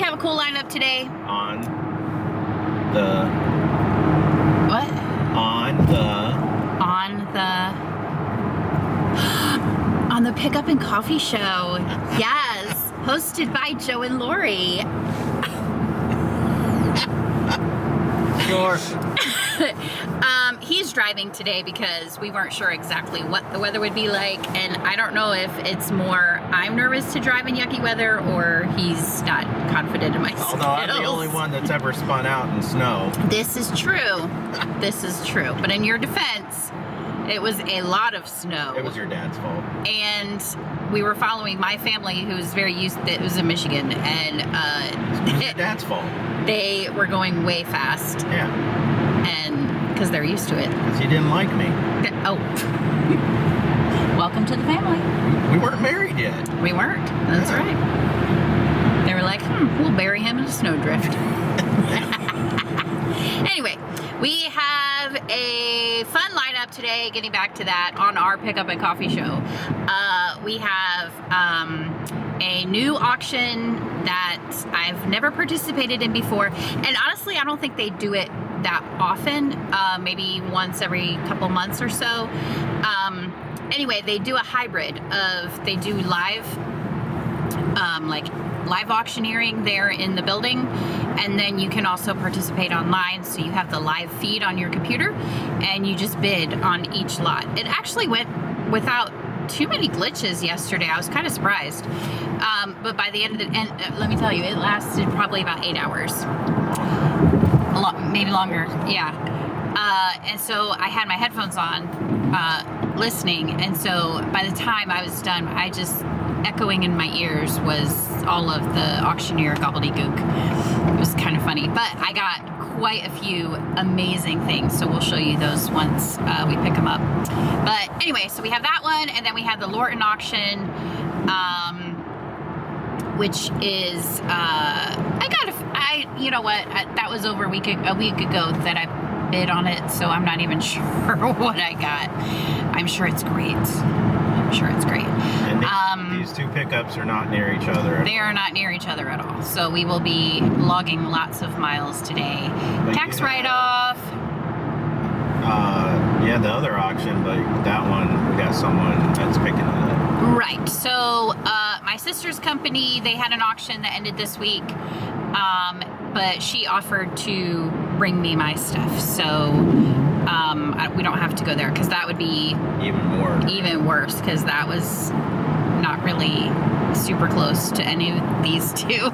have a cool lineup today. On the... What? On the Pickup and Coffee Show. Yes. Hosted by Joe and Laurie. Sure. He's driving today because we weren't sure exactly what the weather would be like, and I don't know if it's more I'm nervous to drive in yucky weather or he's not confident in my skills. Although I'm the only one that's ever spun out in snow. This is true. This is true. But in your defense, it was a lot of snow. It was your dad's fault. And we were following my family, who's very used. It was in Michigan, and it was your dad's fault. They were going way fast. Yeah. And because they're used to it. Because you didn't like me. Oh. Welcome to the family. We weren't married yet. We weren't. That's right. They were like, we'll bury him in a snowdrift. Anyway, we have a fun lineup today, getting back to that, on our Pickup and Coffee Show. We have a new auction that I've never participated in before. And honestly, I don't think they do it that often, maybe once every couple months or so. Anyway, they do a hybrid of, they do live auctioneering there in the building, and then you can also participate online, so you have the live feed on your computer and you just bid on each lot. It actually went without too many glitches yesterday. I was kind of surprised, but by the end of the let me tell you, it lasted probably about 8 hours, maybe longer. Yeah. And so I had my headphones on listening, and so by the time I was done, echoing in my ears was all of the auctioneer gobbledygook. It was kind of funny, but I got quite a few amazing things, so we'll show you those once we pick them up. But anyway, so we have that one, and then we have the Lorton auction, which is you know what, that was over a week ago that I bid on it, so I'm not even sure what I got. I'm sure it's great. And these two pickups are not near each other. They are not near each other at all. So we will be logging lots of miles today. Tax write-off. Yeah, the other auction, but that one, we got someone that's picking it up. Right. So my sister's company, they had an auction that ended this week, but she offered to bring me my stuff. So we don't have to go there, because that would be even worse, because that was not really super close to any of these two.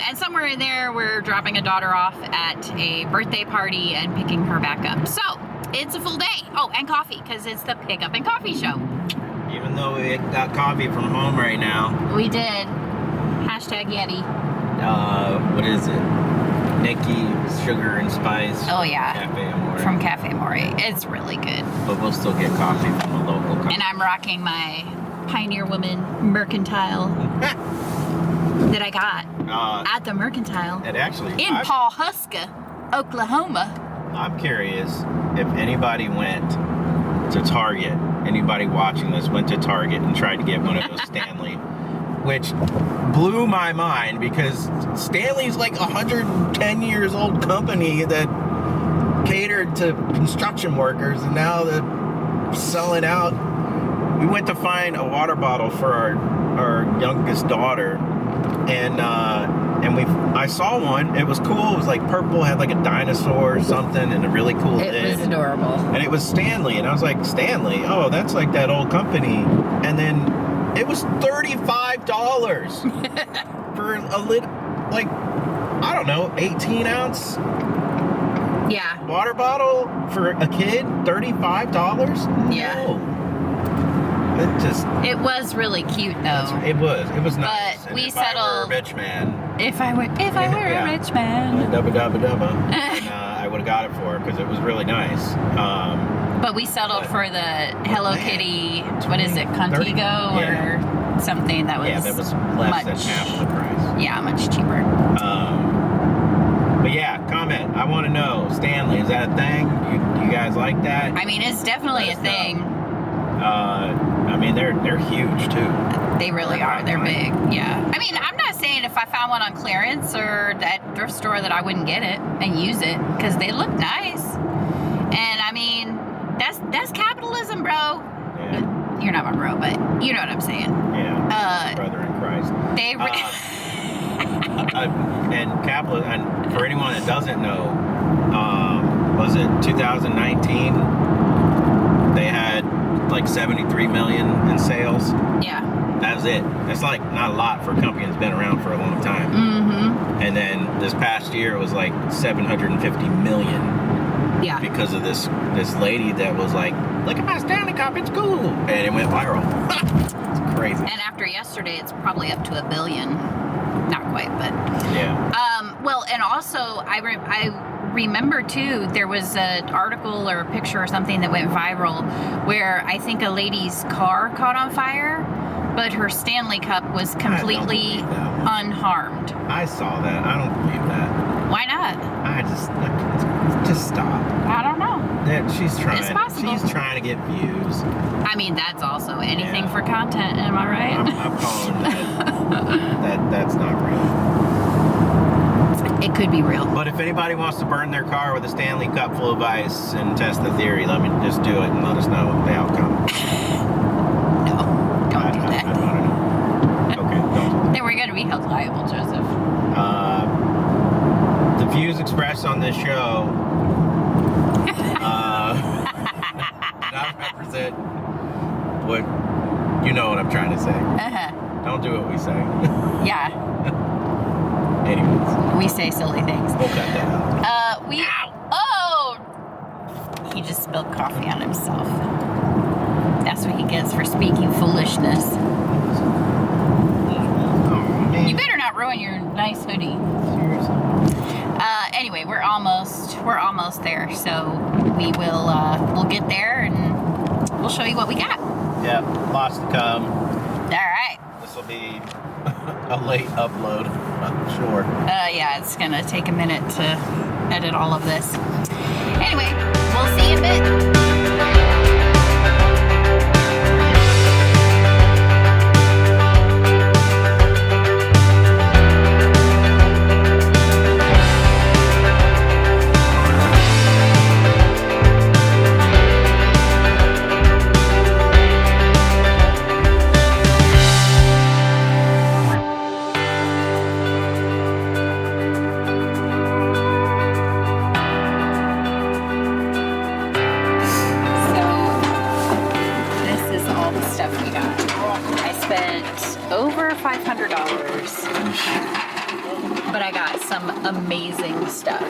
And somewhere in there, we're dropping a daughter off at a birthday party and picking her back up. So it's a full day. Oh, and coffee, because it's the Pickup and Coffee Show. Even though we got coffee from home right now. We did. #Yeti. What is it? Nikki Sugar and Spice. Oh yeah. Cafe Amore. From Cafe Amore. It's really good. But we'll still get coffee from a local company. And I'm rocking my Pioneer Woman Mercantile that I got at the Mercantile. It actually in Pawhuska, Oklahoma. I'm curious if anybody went to Target, anybody watching this went to Target and tried to get one of those Stanley, which blew my mind, because Stanley's like a 110 years old company that catered to construction workers, and now they're selling out. We went to find a water bottle for our youngest daughter, and I saw one. It was cool. It was like purple, had like a dinosaur or something, and a really cool lid. It was adorable. And it was Stanley, and I was like, Stanley? Oh, that's like that old company. And then it was $35 for a lid, like, I don't know, 18-ounce Yeah. water bottle for a kid. $35? Yeah. No. It was really cute, though. It was nice. But and we if I were settled. a rich man. If I were Yeah. a rich man. Dubba. And I would have got it for her, because it was really nice. But we settled for the Hello Kitty, what is it, 30, Contigo or something that was that was less than half the price. Yeah, much cheaper. But yeah, comment. I want to know, Stanley, is that a thing? You guys like that? I mean, it's definitely a thing. I mean, they're huge too. They really are. They're big. Yeah. I mean, I'm not saying if if I found one on clearance or at thrift store that I wouldn't get it and use it because they look nice. And I mean, that's capitalism, bro. Yeah. You're not my bro, but you know what I'm saying. Yeah. Brother in Christ. They and capitalism, and for anyone that doesn't know, was it 2019? They had like 73 million in sales. Yeah. That was it. That's like not a lot for a company that's been around for a long time. Mm-hmm. And then this past year it was like 750 million. Yeah. Because of this lady that was like, look at my Stanley cup, it's cool. And it went viral. It's crazy. And after yesterday, it's probably up to $1 billion. Not quite, but. Yeah. Well, and also I remember too, there was an article or a picture or something that went viral where I think a lady's car caught on fire, but her Stanley cup was completely unharmed. I saw that. I don't believe that. Why not? I just stop. I don't know. That she's trying. It's possible. She's trying to get views. I mean, that's also anything for content. Am I right? I'm calling that's not real. It could be real. But if anybody wants to burn their car with a Stanley cup full of ice and test the theory, let me just do it and let us know the outcome. No, don't do that. I don't know. Okay, don't. Then we're going to be held liable, Joseph. The views expressed on this show not represent what you know what I'm trying to say. Uh-huh. Don't do what we say. Yeah. Anyways. We say silly things. We'll cut that out. Oh! He just spilled coffee on himself. That's what he gets for speaking foolishness. Oh, man. You better not ruin your nice hoodie. Seriously. Anyway, we're almost there. So we will we'll get there and we'll show you what we got. Yeah, lots to come. All right. This will be a late upload, I'm sure. Yeah, it's gonna take a minute to edit all of this. Anyway, we'll see you in a bit. Over $500, but I got some amazing stuff,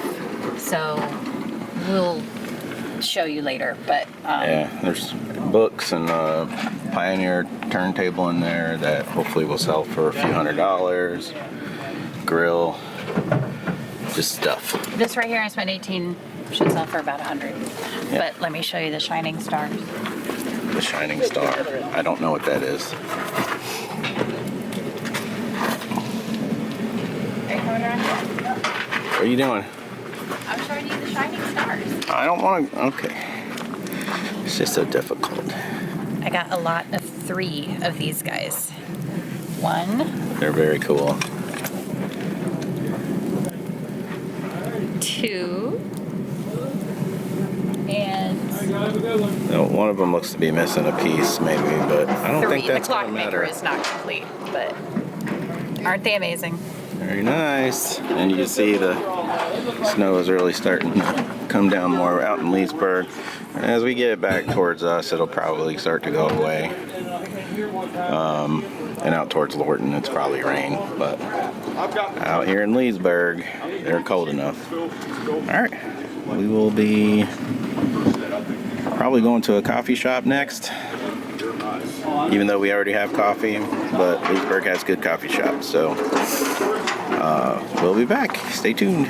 so we'll show you later. But yeah, there's books and a Pioneer turntable in there that hopefully will sell for a few $100s. Grill, just stuff. This right here, I spent 18, should sell for about 100. Yeah. But let me show you the shining stars. The shining star. I don't know what that is. Are you coming around here? What are you doing? I'm showing you the shining stars. I don't want to. Okay. It's just so difficult. I got a lot of 3 of these guys. 1. They're very cool. 2. And No, one of them looks to be missing a piece, maybe, but I don't 3. think that's The going to clockmaker matter. is not complete, but aren't they amazing? Very nice. And you can see the snow is really starting to come down more out in Leesburg. As we get back towards us, it'll probably start to go away. And out towards Lorton, it's probably rain. But out here in Leesburg, they're cold enough. All right. We will be probably going to a coffee shop next. Even though we already have coffee, but Leesburg has good coffee shops. So we'll be back. Stay tuned.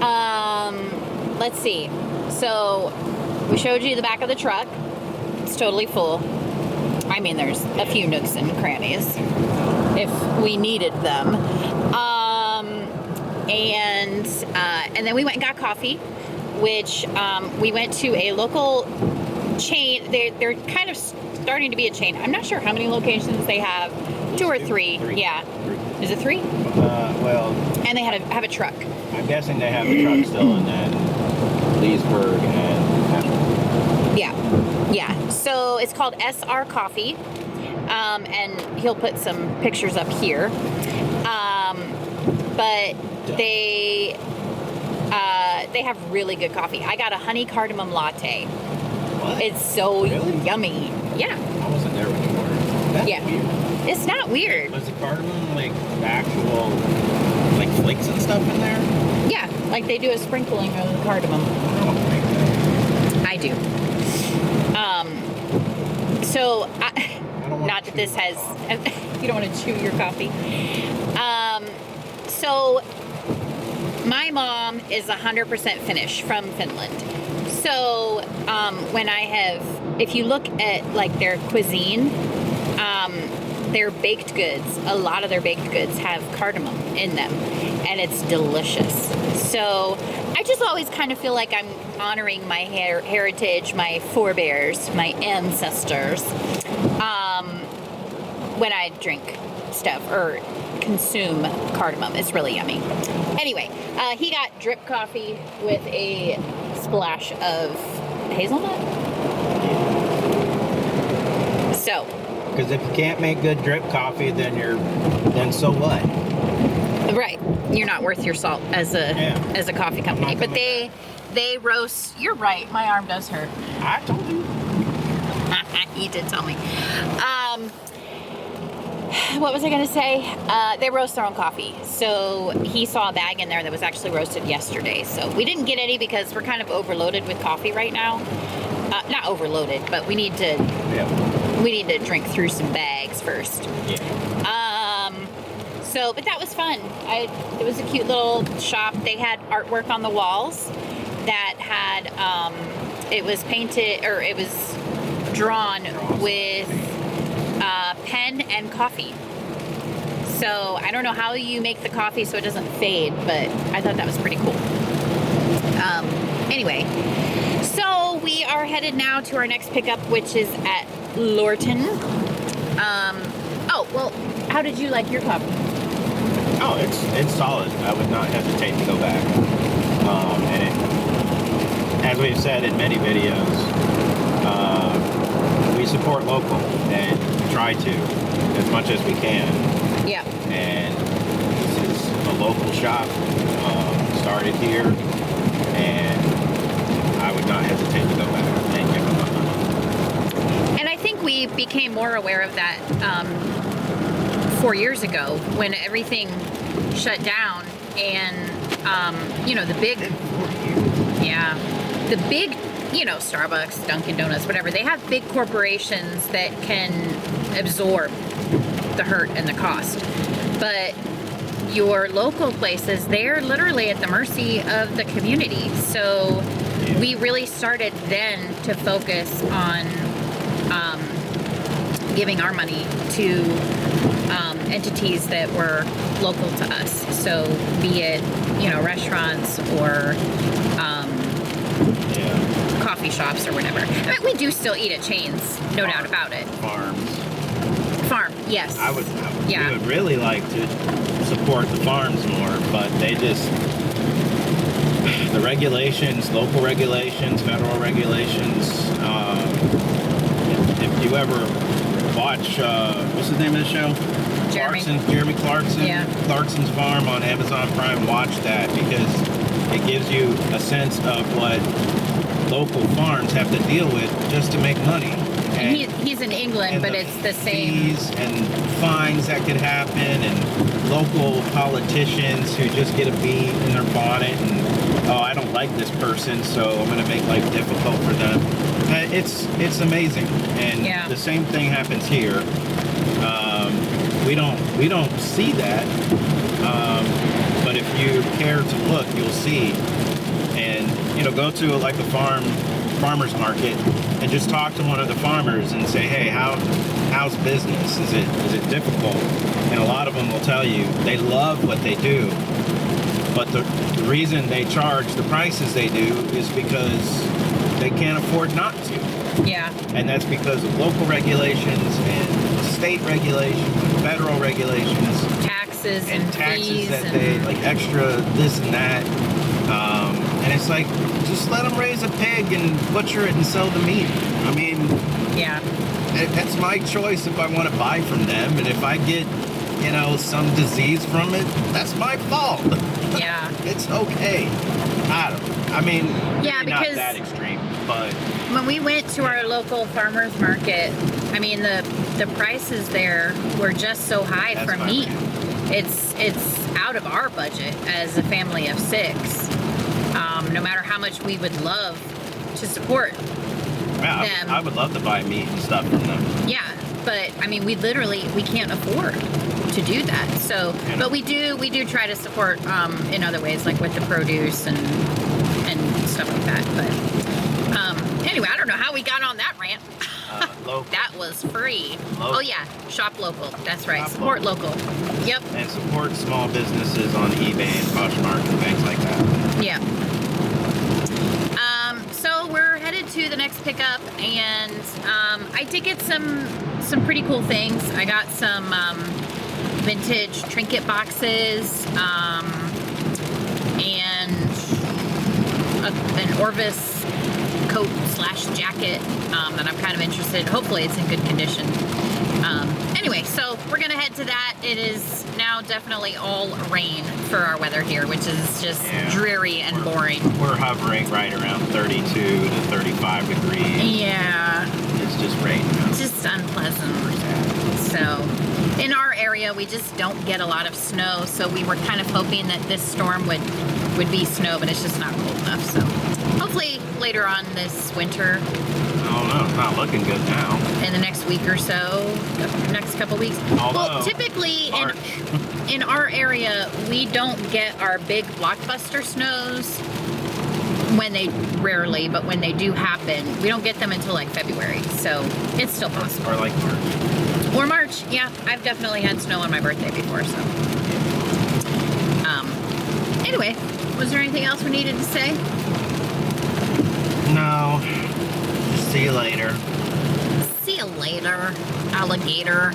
Let's see. So we showed you the back of the truck. It's totally full. I mean, there's a few nooks and crannies if we needed them. And then we went and got coffee, which we went to a local chain. They're kind of starting to be a chain. I'm not sure how many locations they have. 2 or 3. Yeah. Is it 3? Well. And they have a truck. I'm guessing they have the truck still, and then Leesburg and Asheville. Yeah. So it's called SR Coffee, and he'll put some pictures up here. But they have really good coffee. I got a honey cardamom latte. What? It's so yummy. Yeah. I wasn't there when you ordered. That's weird. It's not weird. Was the cardamom like actual like flakes and stuff in there? Yeah, like they do a sprinkling of cardamom. I don't think that. I do. Not that this has. You don't want to chew your coffee. So my mom is 100% Finnish from Finland. So if you look at like their cuisine, their baked goods, a lot of their baked goods have cardamom in them, and it's delicious. So I just always kind of feel like I'm honoring my heritage, my forebears, my ancestors, when I drink stuff or consume cardamom. It's really yummy. Anyway, he got drip coffee with a splash of hazelnut. So, because if you can't make good drip coffee, then so what? Right, you're not worth your salt as a coffee company. But they roast. You're right. My arm does hurt. I told you. He did tell me. What was I going to say? They roast their own coffee. So he saw a bag in there that was actually roasted yesterday. So we didn't get any because we're kind of overloaded with coffee right now. Not overloaded, but we need to drink through some bags first. Yeah. But that was fun. It was a cute little shop. They had artwork on the walls that had it was painted, or it was drawn with pen and coffee. So I don't know how you make the coffee so it doesn't fade, but I thought that was pretty cool. Anyway, so we are headed now to our next pickup, which is at Lorton. How did you like your coffee? Oh, it's solid. I would not hesitate to go back. As we've said in many videos, we support local and try to as much as we can. Yeah. And this is a local shop. Started here, and I would not hesitate to go back and give them a hunt. And I think we became more aware of that 4 years ago when everything shut down, and the big Starbucks, Dunkin' Donuts, whatever, they have big corporations that can absorb the hurt and the cost. But your local places, they're literally at the mercy of the community. So we really started then to focus on giving our money to entities that were local to us. So be it, restaurants or coffee shops or whatever. I mean, we do still eat at chains, no doubt about it. Farm, yes. We would really like to support the farms more, but the regulations, local regulations, federal regulations, if you ever watch, what's the name of the show? Jeremy Clarkson. Yeah. Clarkson's Farm on Amazon Prime. Watch that because it gives you a sense of what local farms have to deal with just to make money. And he's in England, but it's the same. Fees and fines that could happen, and local politicians who just get a bee in their bonnet and, I don't like this person, so I'm going to make life difficult for them. It's amazing, and the same thing happens here. We don't see that, but if you care to look, you'll see. And, you know, go to like a farmer's market and just talk to one of the farmers and say, hey, how's business? Is it difficult? And a lot of them will tell you they love what they do, but the reason they charge the prices they do is because they can't afford not to. Yeah. And that's because of local regulations and state regulations, federal regulations, Taxes and taxes fees that and they like extra this and that. And it's like, just let them raise a pig and butcher it and sell the meat. I mean, yeah. that's my choice if I want to buy from them. And if I get, you know, some disease from it, that's my fault. Yeah. It's okay. I mean, Yeah, maybe not because that extreme, but when we went to our local farmers market, I mean the prices there were just so high That's for my meat. bad. It's out of our budget as a family of 6. No matter how much we would love to support yeah, them. I would love to buy meat and stuff from them. Yeah, but I mean we can't afford to do that. So, You know. but we do try to support in other ways, like with the produce and stuff like that. But anyway, I don't know how we got on that rant. Local. That was free. Local. Oh yeah, shop local. That's right. Shop Support local. Yep. And support small businesses on eBay and Poshmark and things like that. Yeah. So we're headed to the next pickup, and I did get some pretty cool things. I got some vintage trinket boxes and an Orvis coat / jacket that I'm kind of interested. Hopefully it's in good condition. Anyway, so we're gonna head to that. It is now definitely all rain for our weather here, which is just dreary and boring. We're hovering right around 32 to 35 degrees. Yeah, It's just rain. it's just unpleasant. So in our area, we just don't get a lot of snow, so we were kind of hoping that this storm would be snow, but it's just not cold enough. So hopefully later on this winter, Oh no, it's not looking good now. in the next week or so, next couple weeks. Although, Well, typically March. in our area, we don't get our big blockbuster snows rarely, but when they do happen, we don't get them until like February. So it's still possible. Or like March. Or March, yeah. I've definitely had snow on my birthday before, so. Anyway, was there anything else we needed to say? No. See you later. See you later, alligator.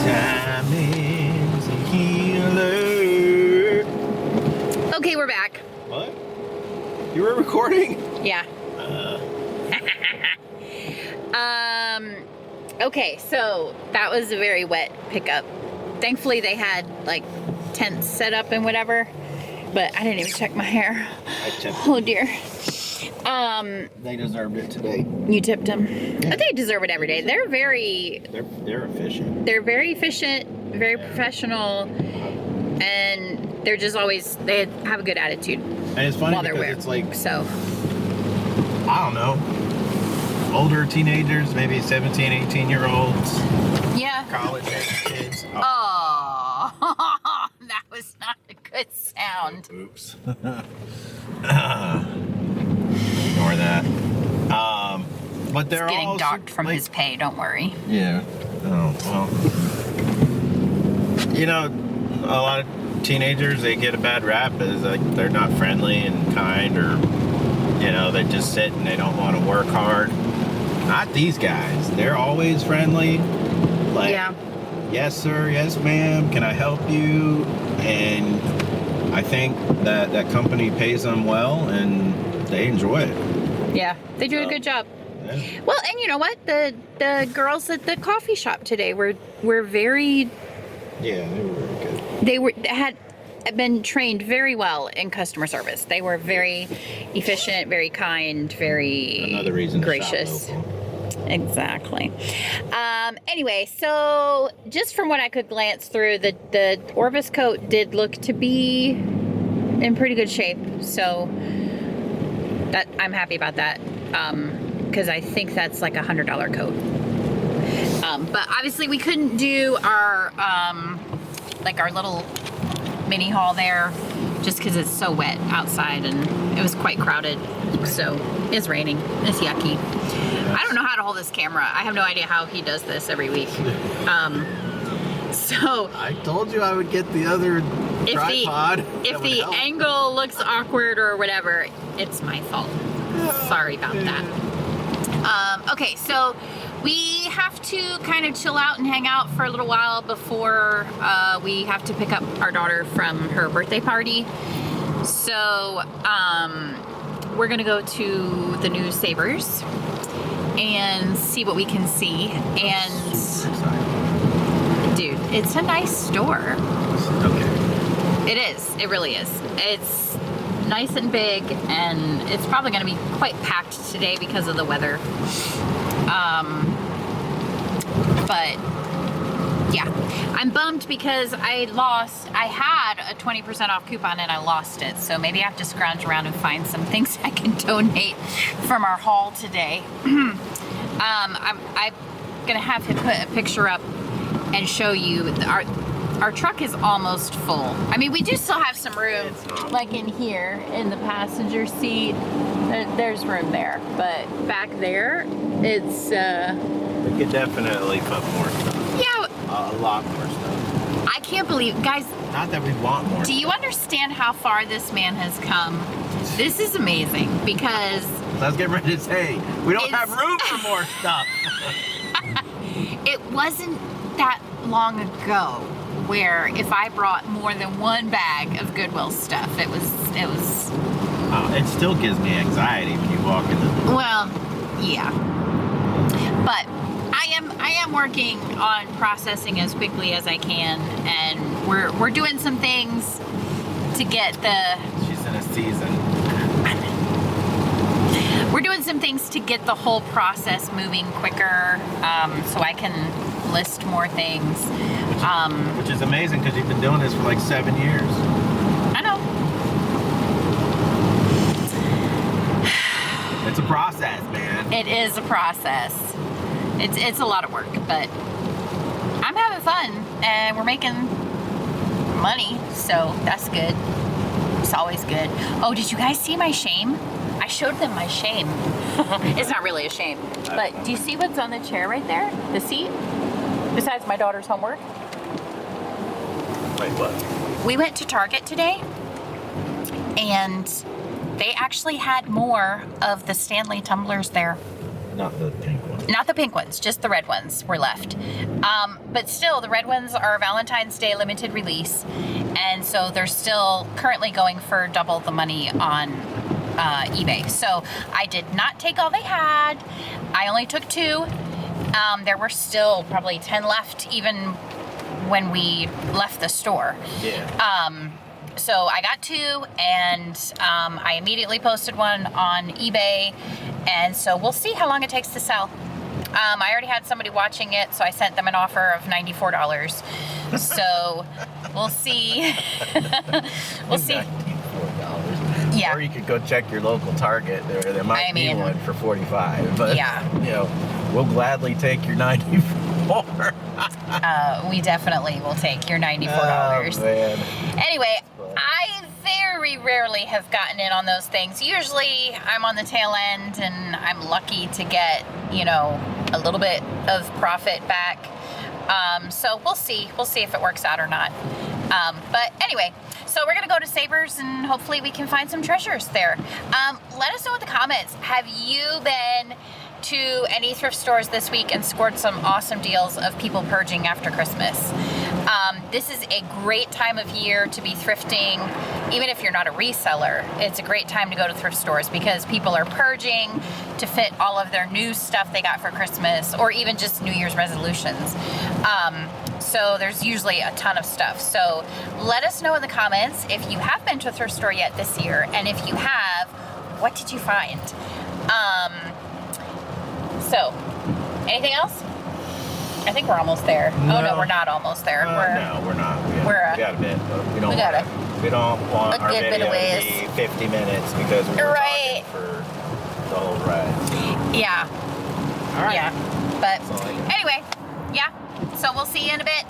Time is a healer. Okay, we're back. What? You were recording? Yeah. Okay, so that was a very wet pickup. Thankfully they had like tents set up and whatever, but I didn't even check my hair. I tipped. Oh dear. They deserved it today. You tipped them. They deserve it every day. They're very efficient. They're very efficient, very professional, and they're just always, they have a good attitude And it's funny while they're because wearing. it's like, So, I don't know, older teenagers, maybe 17, 18-year-olds, yeah. college kids. Oh, that was not a good sound. Oops. Ignore that. But they're Getting all docked from like, his pay, don't worry. Yeah. Oh, well. You know, a lot of teenagers, they get a bad rap as like they're not friendly and kind, or, you know, they just sit and they don't want to work hard. Not these guys. They're always friendly. Like, Yeah. yes, sir. Yes, ma'am. Can I help you? And I think that company pays them well and they enjoy it. Yeah, they do a good job. Yeah. Well, and you know what? The girls at the coffee shop today were very Yeah, they were very good. They had been trained very well in customer service. They were very efficient, very kind, very Another reason gracious. to shop local. Exactly. Anyway, so just from what I could glance through, the Orvis coat did look to be in pretty good shape. So that I'm happy about that, because I think that's like $100 coat. But obviously we couldn't do our like our little mini haul there just because it's so wet outside and it was quite crowded. So it's raining. It's yucky. I don't know how to hold this camera. I have no idea how he does this every week. So I told you I would get the other tripod. If the angle looks awkward or whatever, it's my fault. Sorry about that. Okay, so we have to kind of chill out and hang out for a little while before we have to pick up our daughter from her birthday party. So we're gonna go to the new Savers and see what we can see. And dude, it's a nice store. Okay. It is. It really is. It's nice and big, and it's probably going to be quite packed today because of the weather. But yeah, I'm bummed because I had a 20% off coupon and I lost it. So maybe I have to scrounge around and find some things I can donate from our haul today. I'm going to have him put a picture up and show you our truck is almost full. I mean, we do still have some room, like in here in the passenger seat. There's room there, but back there, it's. We could definitely put more stuff. Yeah. A lot more stuff. I can't believe, guys. Not that we want more. Do you understand how far this man has come? This is amazing because. I was getting ready to say we don't have room for more stuff. It wasn't that long ago where if I brought more than one bag of Goodwill stuff, it was. It still gives me anxiety when you walk in the. Well, yeah, but I am working on processing as quickly as I can, and we're doing some things to get the. She's in a season. We're doing some things to get the whole process moving quicker, so I can list more things. Which is amazing because you've been doing this for like 7 years. I know. It's a process, man. It is a process. It's a lot of work, but I'm having fun and we're making money, so that's good. It's always good. Oh, did you guys see my shame? I showed them my shame. It's not really a shame, but do you see what's on the chair right there? The seat? Besides my daughter's homework? Wait, what? We went to Target today, and they actually had more of the Stanley tumblers there. Not the pink one. Not the pink ones, just the red ones were left. But still, the red ones are Valentine's Day limited release, and so they're still currently going for double the money on eBay. So I did not take all they had. I only took 2. There were still probably 10 left even when we left the store. Yeah. So I got 2, and I immediately posted one on eBay, and so we'll see how long it takes to sell. I already had somebody watching it, so I sent them an offer of $94. So we'll see. We'll see. $94. Yeah. Or you could go check your local Target. There might be one for $45. But yeah. You know, we'll gladly take your $94. We definitely will take your $94. Oh, man. Anyway, I very rarely have gotten in on those things. Usually I'm on the tail end and I'm lucky to get, a little bit of profit back. So we'll see. We'll see if it works out or not. But anyway, so we're going to go to Savers and hopefully we can find some treasures there. Let us know in the comments. Have you been to any thrift stores this week and scored some awesome deals of people purging after Christmas? This is a great time of year to be thrifting. Even if you're not a reseller, it's a great time to go to thrift stores because people are purging to fit all of their new stuff they got for Christmas or even just New Year's resolutions. So there's usually a ton of stuff. So let us know in the comments if you have been to a thrift store yet this year, and if you have, what did you find? So, anything else? I think we're almost there. No. Oh no, we're not almost there. No, we're not. We got a bit, but we don't want our video to be 50 minutes because we're talking for the whole ride. Yeah. All right. Yeah. But anyway, yeah. So we'll see you in a bit.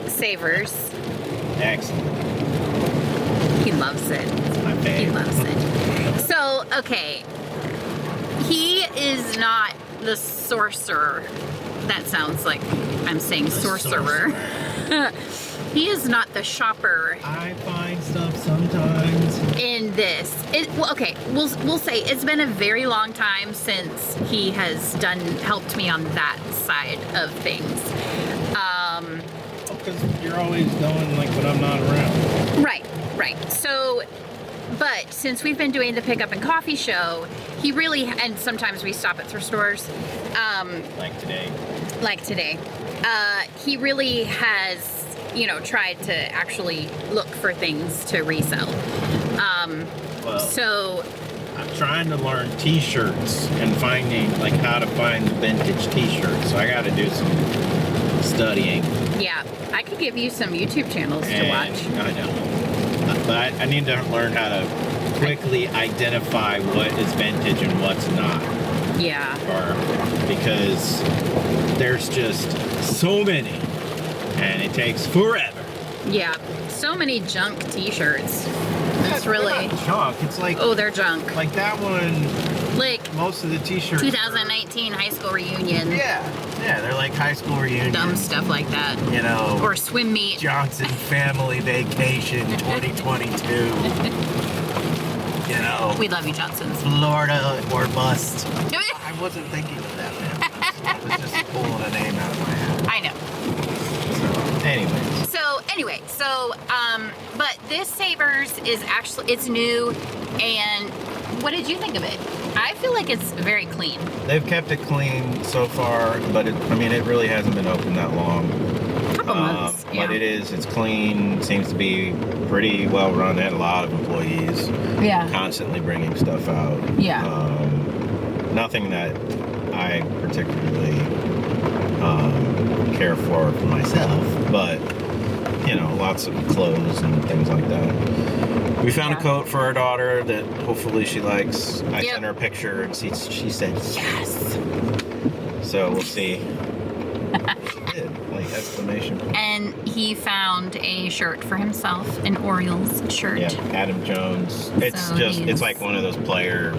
Savers. Excellent. He loves it. It's my favorite. He loves it. So, okay. He is not the sorcerer. That sounds like I'm saying sorcerer. He is not the shopper. I find stuff sometimes. In this. Well, okay, we'll say it's been a very long time since he has helped me on that side of things. Because you're always going like when I'm not around. Right. So, but since we've been doing the pickup and coffee show, he really, and sometimes we stop at thrift stores. Like today. He really has, tried to actually look for things to resell. So I'm trying to learn t-shirts and finding like how to find vintage t-shirts. So I got to do some studying. Yeah, I could give you some YouTube channels to watch. I know. But I need to learn how to quickly identify what is vintage and what's not. Yeah. Because there's just so many and it takes forever. Yeah, so many junk t-shirts. It's really junk. It's like, oh, they're junk. Like that one. Like most of the t-shirts. 2019 high school reunion. Yeah, they're like high school reunion. Dumb stuff like that. Or swim meet. Johnson Family Vacation 2022. We love you, Johnsons. Florida or bust. I wasn't thinking of that, man. I was just pulling a name out of my hat. I know. So, but this Savers is actually, it's new, and what did you think of it? I feel like it's very clean. They've kept it clean so far, but it really hasn't been open that long. A couple months, yeah. But it's clean, seems to be pretty well run. They had a lot of employees. Yeah. Constantly bringing stuff out. Yeah. Nothing that I particularly care for myself, but lots of clothes and things like that. We found a coat for our daughter that hopefully she likes. I sent her a picture and she said yes. So we'll see. She did, like exclamation. And he found a shirt for himself, an Orioles shirt. Yeah, Adam Jones. It's like one of those player.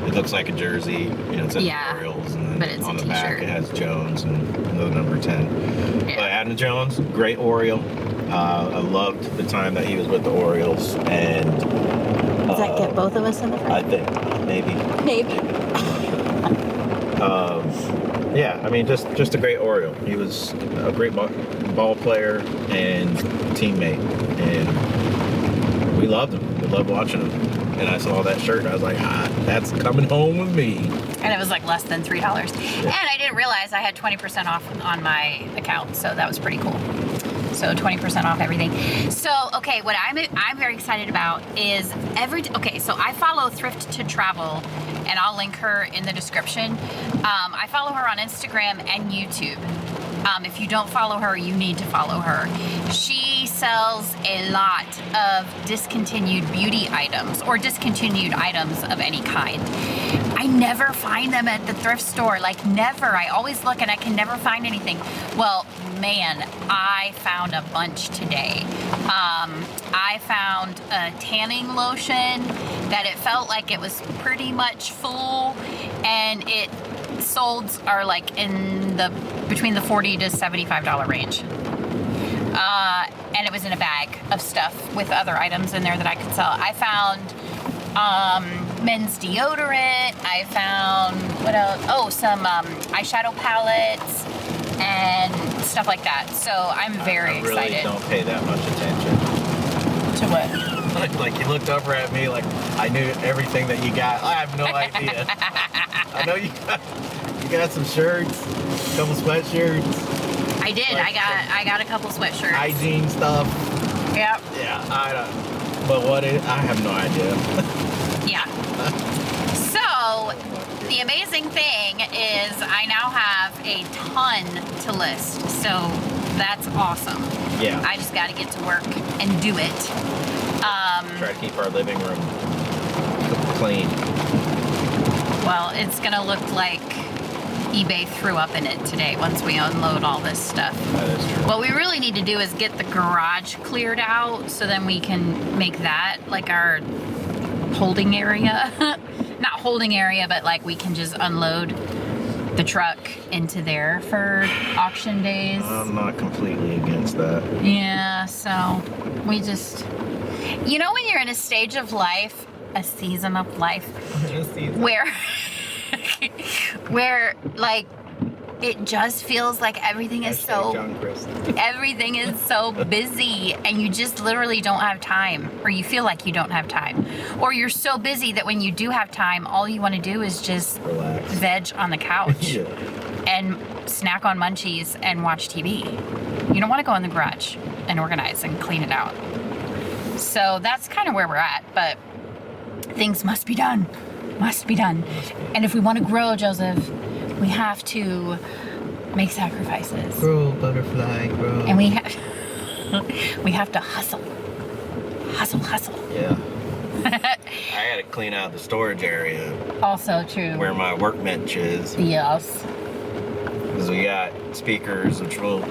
It looks like a jersey. It says Orioles, and then on the back it has Jones and the number 10. Yeah. But Adam Jones, great Oriole. I loved the time that he was with the Orioles, and does that get both of us in the front? I think maybe. Yeah, I mean, just a great Oriole. He was a great ball player and teammate, and we loved him. We loved watching him. And I saw that shirt, and I was like, that's coming home with me. And it was like less than $3. Yeah. And I didn't realize I had 20% off on my account, so that was pretty cool. So 20% off everything. So, okay, what I'm very excited about is so I follow Thrift to Travel, and I'll link her in the description. I follow her on Instagram and YouTube. If you don't follow her, you need to follow her. She sells a lot of discontinued beauty items or discontinued items of any kind. I never find them at the thrift store, like never. I always look and I can never find anything. Well, man, I found a bunch today. I found a tanning lotion that it felt like it was pretty much full, and it solds are like in between the $40 to $75 range. And it was in a bag of stuff with other items in there that I could sell. I found men's deodorant. I found, what else? Oh, some eyeshadow palettes and stuff like that. So I'm very excited. I really don't pay that much attention. To what? Like you looked over at me like I knew everything that you got. I have no idea. I know you got some shirts, a couple sweatshirts. I did. Like I got a couple sweatshirts. Hygiene stuff. Yep. Yeah, I don't. But I have no idea. Yeah. So the amazing thing is I now have a ton to list. So that's awesome. Yeah. I just got to get to work and do it. Try to keep our living room clean. Well, it's going to look like eBay threw up in it today once we unload all this stuff. That is true. What we really need to do is get the garage cleared out so then we can make that like our holding area. Not holding area, but like we can just unload the truck into there for auction days. I'm not completely against that. Yeah, so we just, you know, when you're in a stage of life, a season of life, where like it just feels like everything is everything is so busy and you just literally don't have time, or you feel like you don't have time, or you're so busy that when you do have time all you want to do is just relax, veg on the couch. Yeah. And snack on munchies and watch TV. You don't want to go in the garage and organize and clean it out. So that's kind of where we're at, but things must be done. Must be done. And if we want to grow, Joseph, we have to make sacrifices. Grow, butterfly, grow. And we have to hustle. Hustle. Yeah. I had to clean out the storage area. Also true. Where my workbench is. Yes. Because we got speakers, which we'll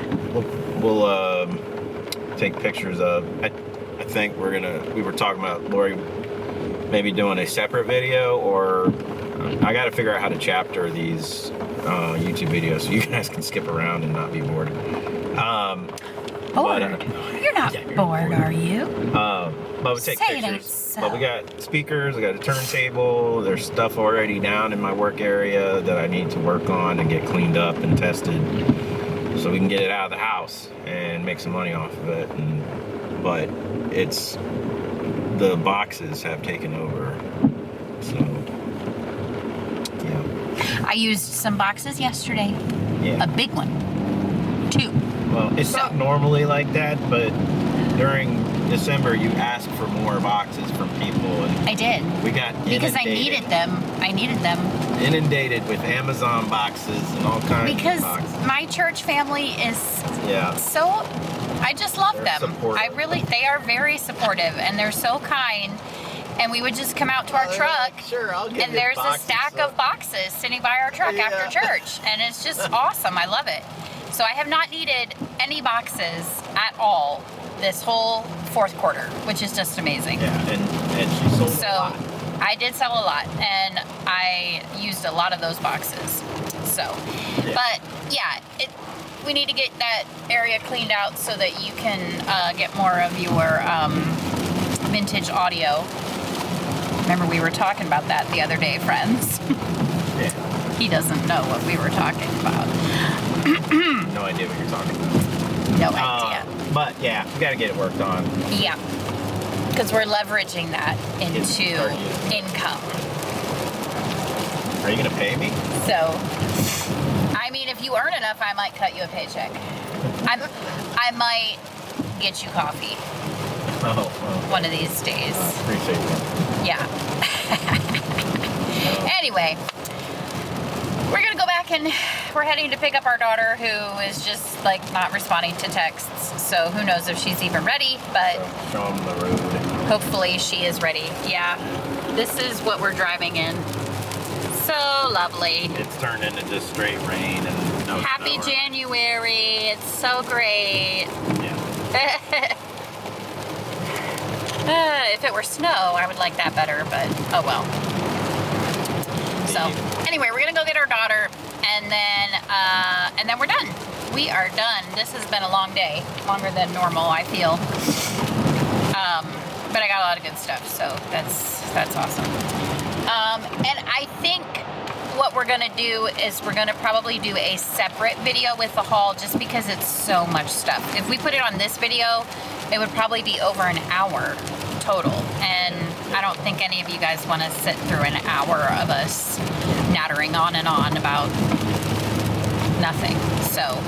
take pictures of. I think we were talking about Laurie maybe doing a separate video, or I got to figure out how to chapter these YouTube videos so you guys can skip around and not be bored. Bored? You're not bored, are you? But we take pictures. So. But we got speakers, we got a turntable, there's stuff already down in my work area that I need to work on and get cleaned up and tested so we can get it out of the house and make some money off of it. But the boxes have taken over. So, yeah. I used some boxes yesterday. Yeah. A big one. 2. Well, it's not normally like that, but during December you asked for more boxes from people, and I did. We got inundated. Because I needed them. Inundated with Amazon boxes and all kinds because of boxes. My church family is so, I just love them. Supportive. They are very supportive and they're so kind. And we would just come out to our truck, like, sure, I'll give and there's a stack of boxes sitting by our truck after church, and it's just awesome. I love it. So I have not needed any boxes at all this whole fourth quarter, which is just amazing. Yeah, and she sold a lot. I did sell a lot, and I used a lot of those boxes. So, but yeah, we need to get that area cleaned out so that you can get more of your vintage audio. Remember, we were talking about that the other day, friends. Yeah. He doesn't know what we were talking about. No idea what you're talking about. No idea. But yeah, we got to get it worked on. Yeah. Because we're leveraging that into income. Are you going to pay me? So, I mean, if you earn enough, I might cut you a paycheck. I might get you coffee. Oh. One of these days. Appreciate that. Yeah. Anyway, we're going to go back and we're heading to pick up our daughter, who is just like not responding to texts. So who knows if she's even ready, but show them the road. Hopefully she is ready. Yeah. This is what we're driving in. So lovely. It's turned into just straight rain and no Happy snow. January. It's so great. Yeah. If it were snow, I would like that better, but oh well. So anyway, we're gonna go get our daughter, and then we're done. We are done. This has been a long day, longer than normal, I feel. But I got a lot of good stuff, so that's awesome. And I think what we're gonna do is we're gonna probably do a separate video with the haul, just because it's so much stuff. If we put it on this video, it would probably be over an hour total, and I don't think any of you guys want to sit through an hour of us nattering on and on about nothing. So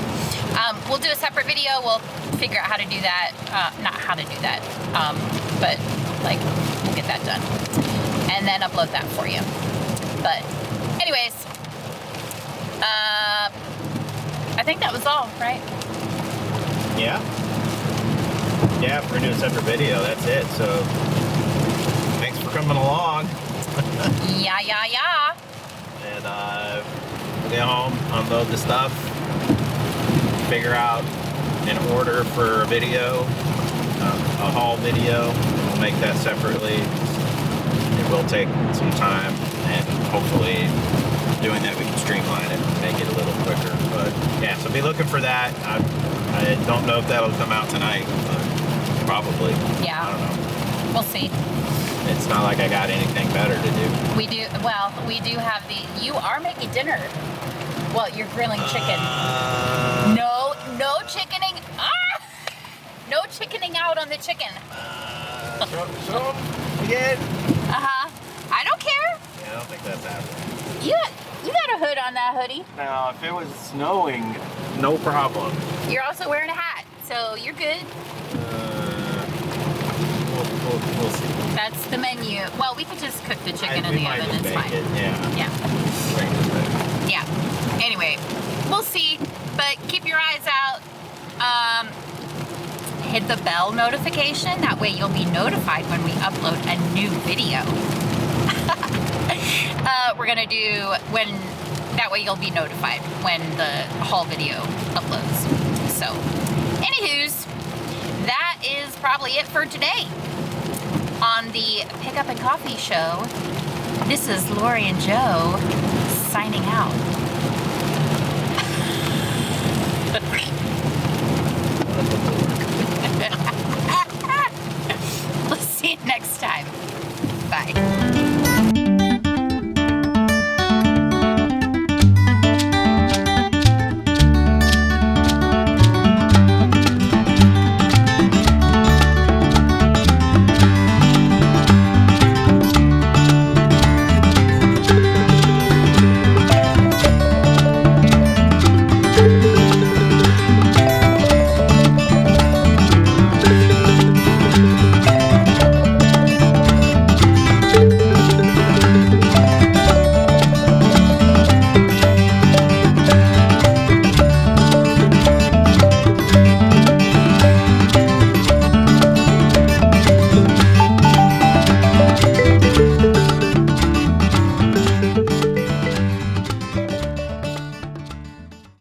we'll do a separate video. We'll figure out how to do that. Not how to do that, but like we'll get that done and then upload that for you. But anyways, I think that was all, right? Yeah. Yeah, if we're gonna do a separate video, that's it. So thanks for coming along. Yeah. And we'll get home, unload the stuff, figure out an order for a video, a haul video. We'll make that separately. It will take some time, and hopefully doing that we can streamline it and make it a little quicker. But yeah, so be looking for that. I don't know if that'll come out tonight, but probably. Yeah. I don't know. We'll see. It's not like I got anything better to do. We do have you are making dinner. Well, you're grilling chicken. No chickening. No chickening out on the chicken. So again. I don't care. Yeah, I don't think that's happening. You got a hood on that hoodie. Now, if it was snowing, no problem. You're also wearing a hat, so you're good. We'll see. That's the menu. Well, we could just cook the chicken in the oven. It's fine. Yeah. Yeah. Anyway, we'll see. But keep your eyes out. Hit the bell notification. That way you'll be notified when we upload a new video. We're gonna do that way you'll be notified when the haul video uploads. So, anywho's, that is probably it for today on the Pick Up and Coffee Show. This is Laurie and Joe signing out.